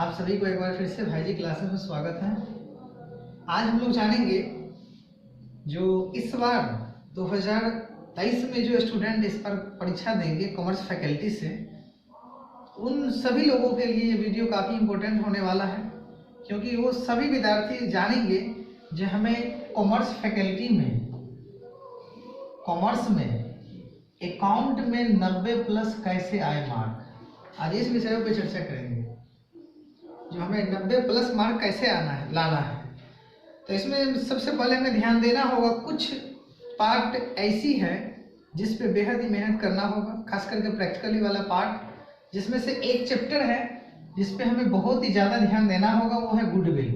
आप सभी को एक बार फिर से भाई जी क्लासेस में स्वागत है। आज हम लोग जानेंगे जो इस बार 2023 में जो स्टूडेंट इस पर परीक्षा देंगे कॉमर्स फैकल्टी से, उन सभी लोगों के लिए ये वीडियो काफ़ी इम्पोर्टेंट होने वाला है, क्योंकि वो सभी विद्यार्थी जानेंगे जो हमें कॉमर्स फैकल्टी में कॉमर्स में अकाउंट में 90+ कैसे आए मार्क। आज इस विषयों पर चर्चा करेंगे जो हमें 90+ मार्क कैसे लाना है। तो इसमें सबसे पहले हमें ध्यान देना होगा, कुछ पार्ट ऐसी है जिस पे बेहद ही मेहनत करना होगा, खास करके प्रैक्टिकली वाला पार्ट, जिसमें से एक चैप्टर है जिस पे हमें बहुत ही ज़्यादा ध्यान देना होगा, वो है गुडविल।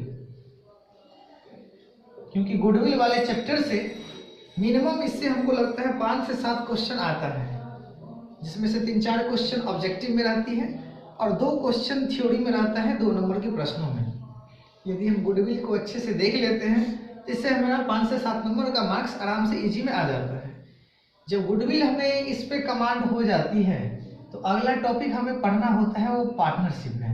क्योंकि गुडविल वाले चैप्टर से मिनिमम इससे हमको लगता है 5 से 7 क्वेश्चन आता है, जिसमें से 3-4 क्वेश्चन ऑब्जेक्टिव में रहती है और 2 क्वेश्चन थ्योरी में रहता है 2 नंबर के प्रश्नों में। यदि हम गुडविल को अच्छे से देख लेते हैं तो इससे हमारा 5 से 7 नंबर का मार्क्स आराम से इजी में आ जाता है। जब गुडविल हमें इस पे कमांड हो जाती है तो अगला टॉपिक हमें पढ़ना होता है, वो पार्टनरशिप है।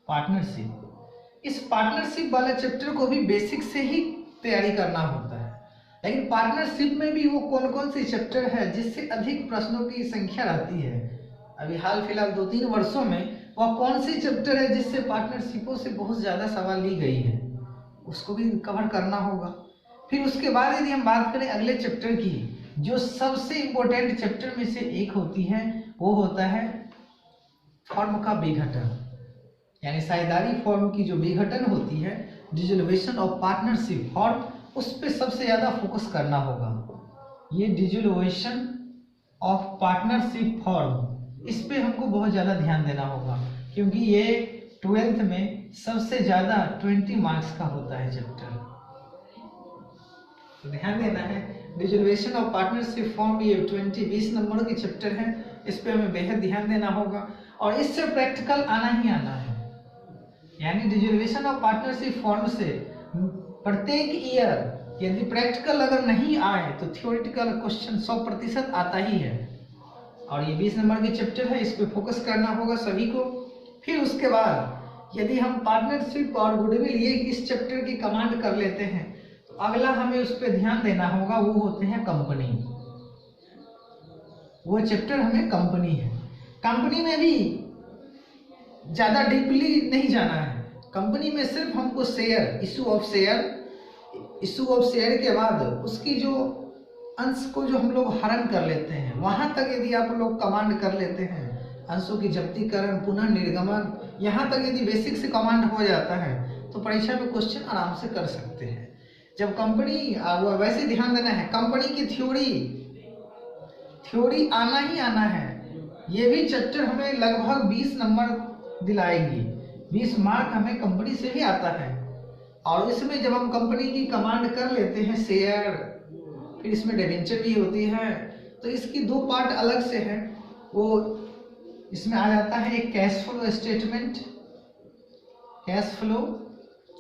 पार्टनरशिप, इस पार्टनरशिप वाले चैप्टर को भी बेसिक से ही तैयारी करना होता है, लेकिन पार्टनरशिप में भी वो कौन कौन से चैप्टर है जिससे अधिक प्रश्नों की संख्या रहती है। अभी हाल फिलहाल 2-3 वर्षों में वह कौन सी चैप्टर है जिससे पार्टनरशिपों से बहुत ज़्यादा सवाल ली गई है, उसको भी कवर करना होगा। फिर उसके बाद यदि हम बात करें अगले चैप्टर की, जो सबसे इम्पोर्टेंट चैप्टर में से एक होती है, वो होता है फॉर्म का विघटन, यानी साझेदारी फॉर्म की जो विघटन होती है, डिसोल्यूशन ऑफ पार्टनरशिप फॉर्म, उस पर सबसे ज़्यादा फोकस करना होगा। ये डिसोल्यूशन ऑफ पार्टनरशिप फॉर्म, इस पे हमको बहुत ज़्यादा ध्यान देना होगा, क्योंकि ये 12th में सबसे ज़्यादा 20 मार्क्स का होता है चैप्टर। तो ध्यान देना है, डिसोल्यूशन ऑफ पार्टनरशिप फॉर्म ये 20 नंबर के चैप्टर है, इस पे हमें बेहद ध्यान देना होगा और इससे प्रैक्टिकल आना ही आना है। यानी डिसोल्यूशन ऑफ पार्टनरशिप फॉर्म से प्रत्येक ईयर यदि प्रैक्टिकल अगर नहीं आए तो थियोरिटिकल क्वेश्चन 100% आता ही है। और ये 20 नंबर के चैप्टर है, इस पे फोकस करना होगा सभी को। फिर उसके बाद यदि हम पार्टनरशिप और गुडविल ये इस चैप्टर की कमांड कर लेते हैं तो अगला हमें उस पर ध्यान देना होगा, वो होते हैं कंपनी। वो चैप्टर हमें कंपनी है। कंपनी में भी ज़्यादा डीपली नहीं जाना है। कंपनी में सिर्फ हमको शेयर, इशू ऑफ शेयर के बाद उसकी जो अंश को जो हम लोग हरण कर लेते हैं, वहां तक यदि आप लोग कमांड कर लेते हैं, अंशों की जब्तीकरण, पुनः निर्गमन, यहाँ तक यदि बेसिक से कमांड हो जाता है तो परीक्षा में क्वेश्चन आराम से कर सकते हैं। जब कंपनी, वैसे ध्यान देना है, कंपनी की थ्योरी आना ही आना है। ये भी चैप्टर हमें लगभग 20 नंबर दिलाएगी, 20 मार्क हमें कंपनी से भी आता है। और इसमें जब हम कंपनी की कमांड कर लेते हैं, शेयर, फिर इसमें डिबेंचर भी होती है, तो इसकी 2 पार्ट अलग से है। वो इसमें आ जाता है एक कैश फ्लो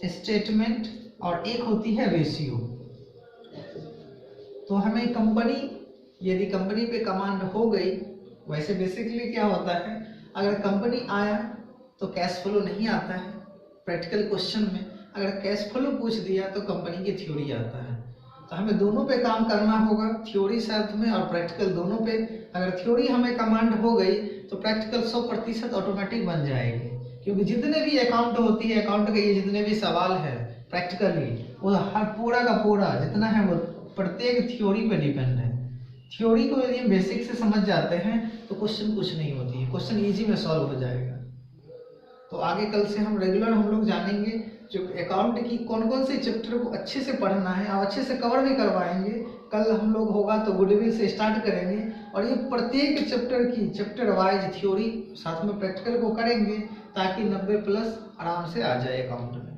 स्टेटमेंट और एक होती है रेशियो। तो हमें कंपनी, यदि कंपनी पे कमांड हो गई, वैसे बेसिकली क्या होता है, अगर कंपनी आया तो कैश फ्लो नहीं आता है। प्रैक्टिकल क्वेश्चन में अगर कैश फ्लो पूछ दिया तो कंपनी की थ्योरी आता है। तो हमें दोनों पे काम करना होगा, थ्योरी साथ में और प्रैक्टिकल दोनों पे। अगर थ्योरी हमें कमांड हो गई तो प्रैक्टिकल 100% ऑटोमेटिक बन जाएगी, क्योंकि जितने भी अकाउंट होती है, अकाउंट के ये जितने भी सवाल है प्रैक्टिकली, वो हर पूरा का पूरा जितना है वो प्रत्येक थ्योरी पे डिपेंड है। थ्योरी को यदि हम बेसिक से समझ जाते हैं तो क्वेश्चन कुछ नहीं होती है, क्वेश्चन ईजी में सॉल्व हो जाएगा। तो आगे कल से हम रेगुलर हम लोग जानेंगे जो अकाउंट की कौन कौन से चैप्टर को अच्छे से पढ़ना है और अच्छे से कवर भी करवाएंगे। कल हम लोग होगा तो गुडविल से स्टार्ट करेंगे और ये प्रत्येक चैप्टर की चैप्टर वाइज थ्योरी साथ में प्रैक्टिकल को करेंगे, ताकि 90+ आराम से आ जाए अकाउंट में।